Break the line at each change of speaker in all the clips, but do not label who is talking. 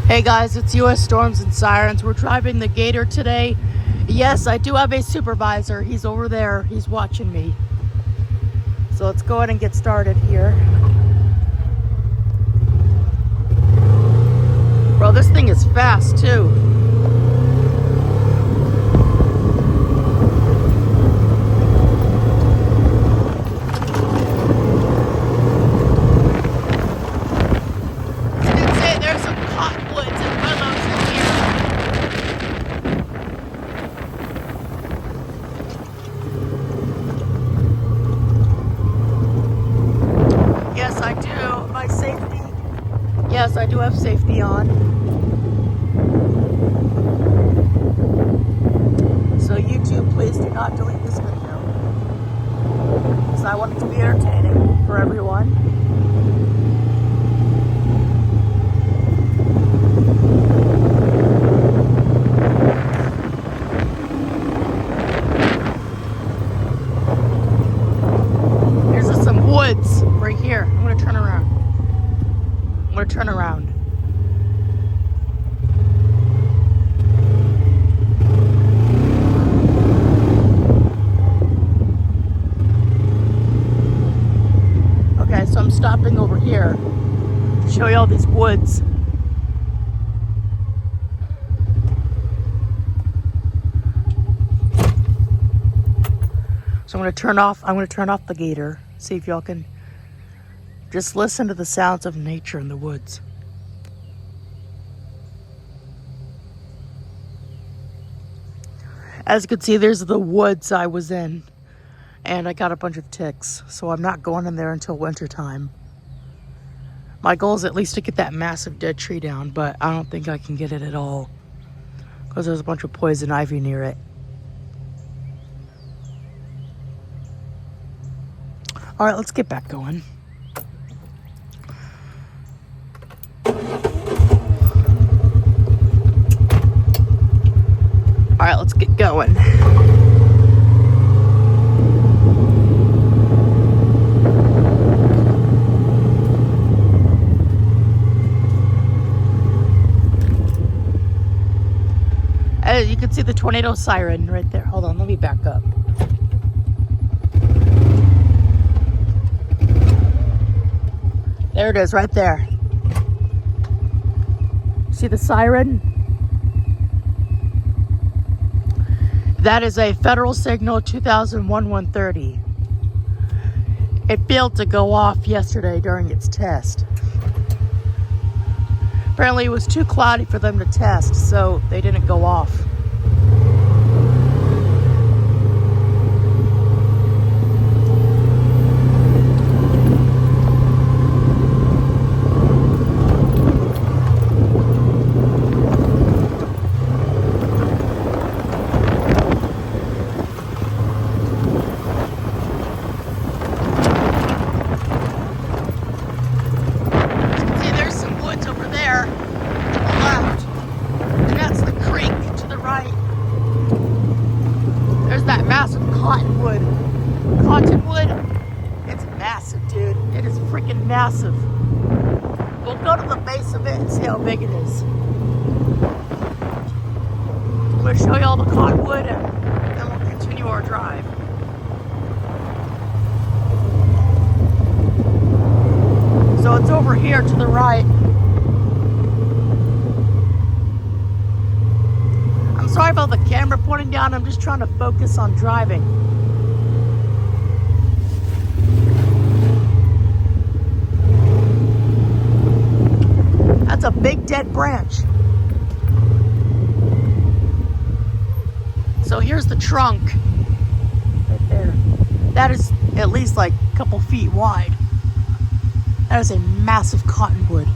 Hey guys, it's US Storms and Sirens. We're driving the Gator today. Yes, I do have a supervisor. He's over there. He's watching me. So let's go ahead and get started here. Bro, this thing is fast too. Yes, I do have safety on. So YouTube, please do not delete this video, because I want it to be entertaining for everyone. Here's some woods right here. I'm going to turn around. Turn around. Okay, so I'm stopping over here to show you all these woods. So I'm going to turn off the Gator. See if y'all can just listen to the sounds of nature in the woods. As you can see, there's the woods I was in, and I got a bunch of ticks, so I'm not going in there until winter time. My goal is at least to get that massive dead tree down, but I don't think I can get it at all because there's a bunch of poison ivy near it. All right, let's get back going. All right, let's get going. You can see the tornado siren right there. Hold on, let me back up. There it is, right there. See the siren? That is a federal signal 2001-130. It failed to go off yesterday during its test. Apparently it was too cloudy for them to test, so they didn't go off. Cottonwood, it's massive, dude. It is freaking massive. We'll go to the base of it and see how big it is. I'm going to show you all the cottonwood and then we'll continue our drive. So it's over here to the right. I'm sorry about the camera pointing down. I'm just trying to focus on driving. That's a big dead branch. So here's the trunk right there. That is at least like a couple feet wide. That is a massive cottonwood.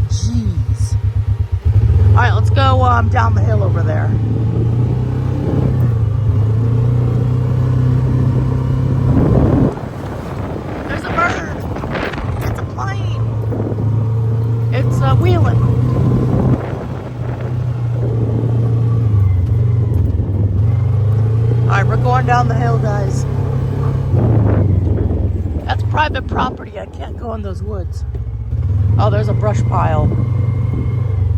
Jeez. All right, let's go down the hill over there. There's a bird. It's a plane. It's wheeling. All right, we're going down the hill, guys. That's private property. I can't go in those woods. Oh, there's a brush pile.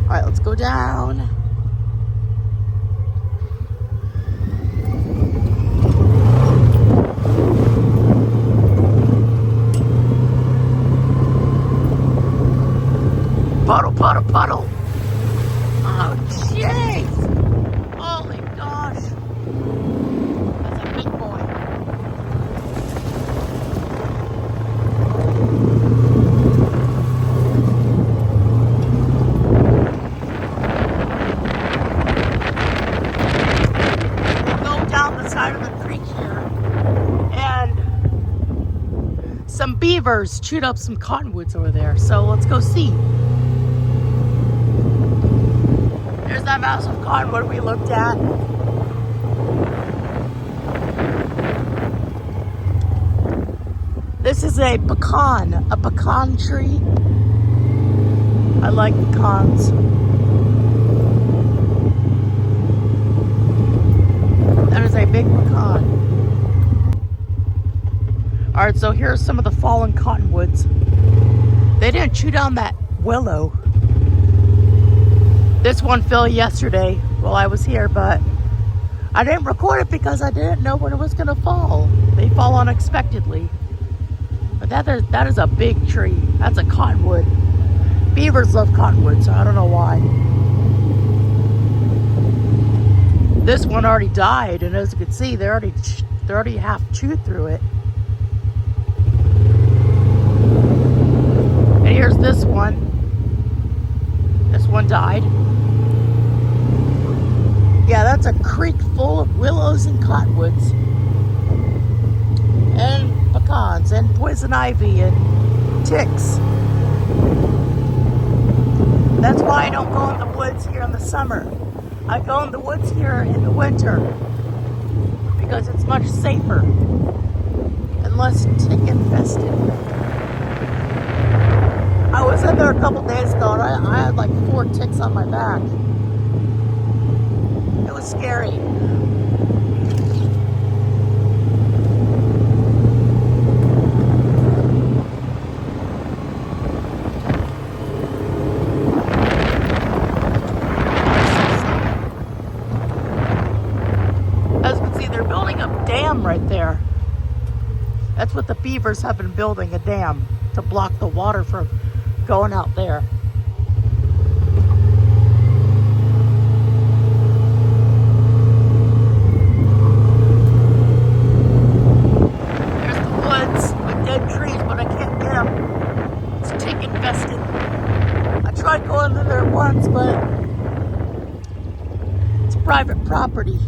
Alright, let's go down. Puddle, puddle, puddle. Oh, jeez. Holy gosh. That's a big boy. We'll go down the side of the creek here. And some beavers chewed up some cottonwoods over there. So let's go see. There's that massive cottonwood we looked at. This is a pecan tree. I like pecans. That is a big pecan. Alright, so here are some of the fallen cottonwoods. They didn't chew down that willow. This one fell yesterday while I was here, but I didn't record it because I didn't know when it was going to fall. They fall unexpectedly. But that is a big tree. That's a cottonwood. Beavers love cottonwood, so I don't know why. This one already died, and as you can see, they're already half chewed through it. And here's this one. This one died. Yeah, that's a creek full of willows and cottonwoods. And pecans and poison ivy and ticks. That's why I don't go in the woods here in the summer. I go in the woods here in the winter because it's much safer and less tick infested. I was in there a couple days ago and I had like 4 ticks on my back. It was scary. As you can see, they're building a dam right there. That's what the beavers have been building, a dam to block the water from going out there. There's the woods with dead trees, but I can't get them. It's tick infested. I tried going in there once, but it's private property.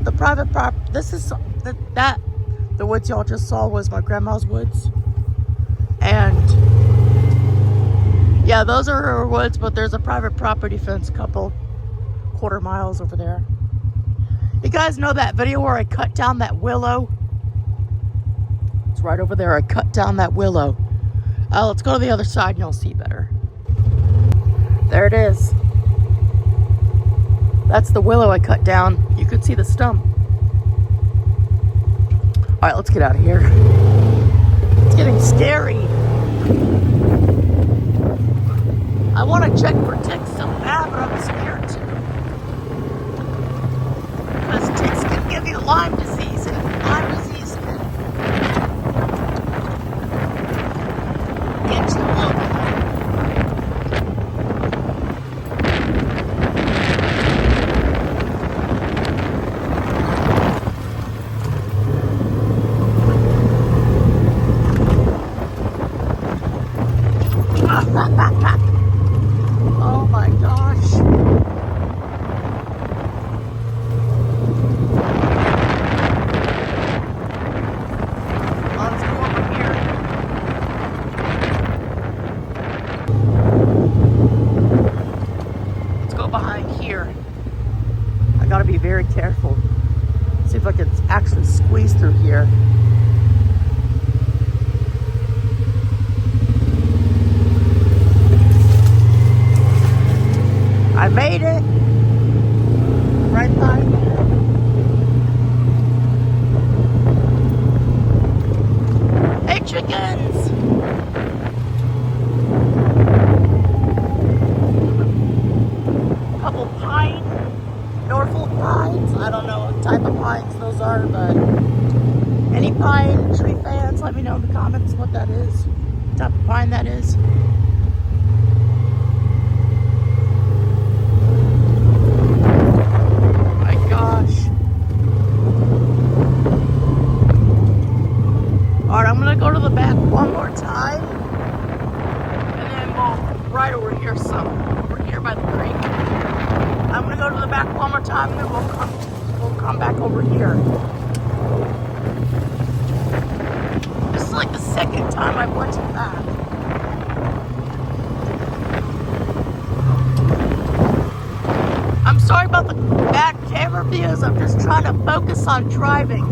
The private property. This is the woods y'all just saw was my grandma's woods. And yeah, those are her woods, but there's a private property fence a couple quarter miles over there. You guys know that video where I cut down that willow? It's right over there. I cut down that willow. Let's go to the other side and you'll see better. There it is. That's the willow I cut down. You could see the stump. Alright, let's get out of here. It's getting scary. I want to check for ticks so bad, but I'm scared too. Because ticks can give you Lyme disease, and Lyme disease can get you ugly. Oh my gosh. Let's go over here. Let's go behind here. I gotta be very careful. See if I can actually squeeze through here. I made it right by here. Hey chickens! is. What type of pine that is. My gosh. Alright, I'm gonna go to the back one more time. And then we'll right over here over here by the creek. I'm gonna go to the back one more time and then we'll come back over here. This is like the second time I've went to the back. I'm sorry about the back camera views. I'm just trying to focus on driving.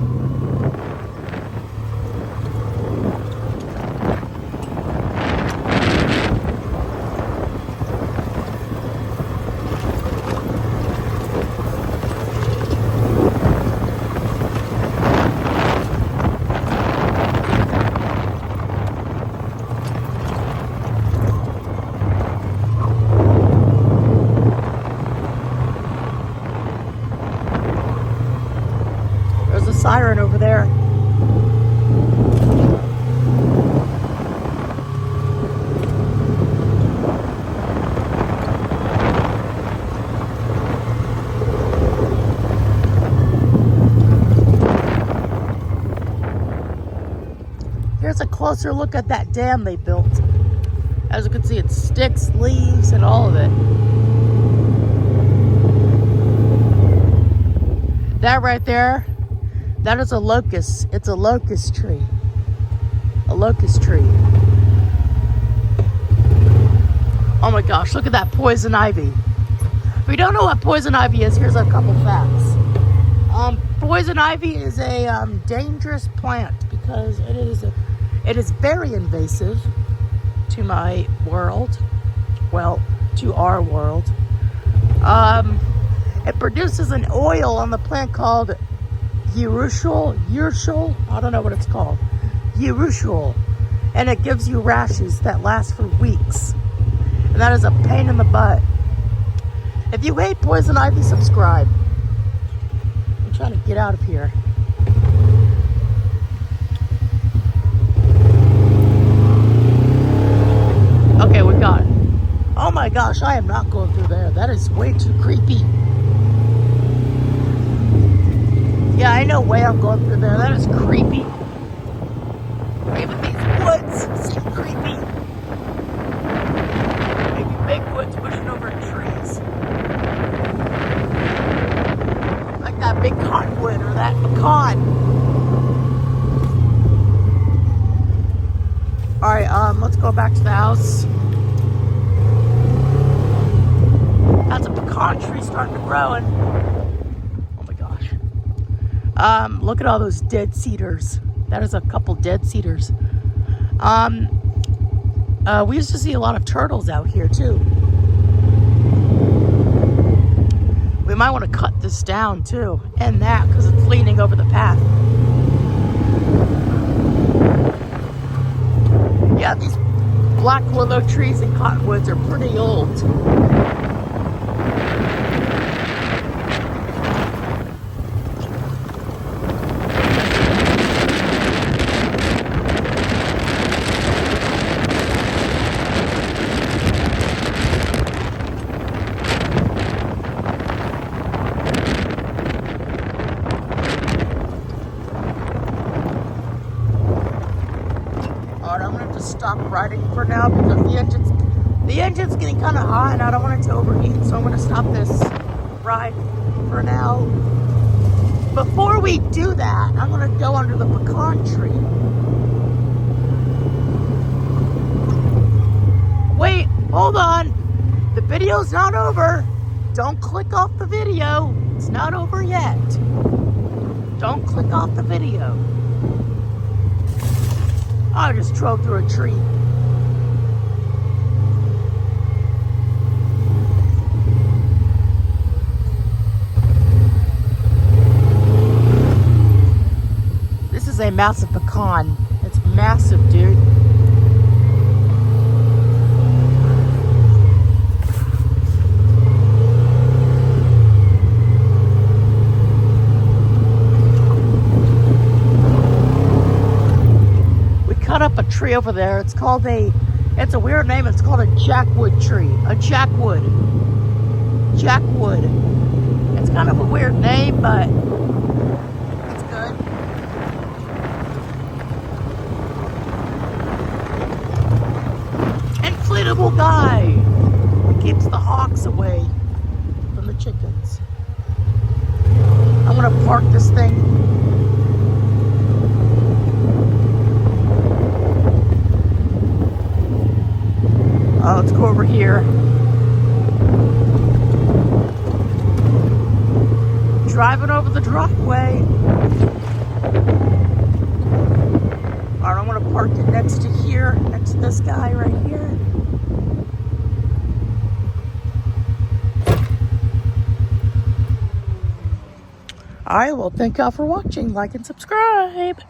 Siren over there. Here's a closer look at that dam they built. As you can see, it's sticks, leaves, and all of it. That right there, that is a locust. It's a locust tree. A locust tree. Oh my gosh, look at that poison ivy. If you don't know what poison ivy is, here's a couple facts. Poison ivy is a dangerous plant because it is very invasive to my world. Well, to our world. It produces an oil on the plant called urushiol, I don't know what it's called. Urushiol. And it gives you rashes that last for weeks. And that is a pain in the butt. If you hate poison ivy, subscribe. I'm trying to get out of here. Okay, we got it. Oh my gosh, I am not going through there. That is way too creepy. Yeah, I know way I'm going through there. That is creepy. Even these woods seem creepy. Maybe Bigfoot's pushing over trees. Like that big cottonwood or that pecan. Alright, let's go back to the house. That's a pecan tree starting to grow and look at all those dead cedars. That is a couple dead cedars. We used to see a lot of turtles out here too. We might want to cut this down too, and that, because it's leaning over the path. Yeah, these black willow trees and cottonwoods are pretty old. Stop riding for now because the engine's getting kind of hot and I don't want it to overheat, so I'm going to stop this ride for now. Before we do that, I'm going to go under the pecan tree. Wait, hold on. The video's not over. Don't click off the video. It's not over yet. Don't click off the video. I just drove through a tree. This is a massive pecan. It's massive, dude. tree over there. It's a weird name. It's called a jackwood tree. A jackwood. Jackwood. It's kind of a weird name, but it's good. Inflatable guy. It keeps the hawks away from the chickens. I'm gonna park this thing. Let's go over here. Driving over the driveway. Alright, I'm gonna park it next to here, next to this guy right here. Alright, well, thank y'all for watching. Like and subscribe.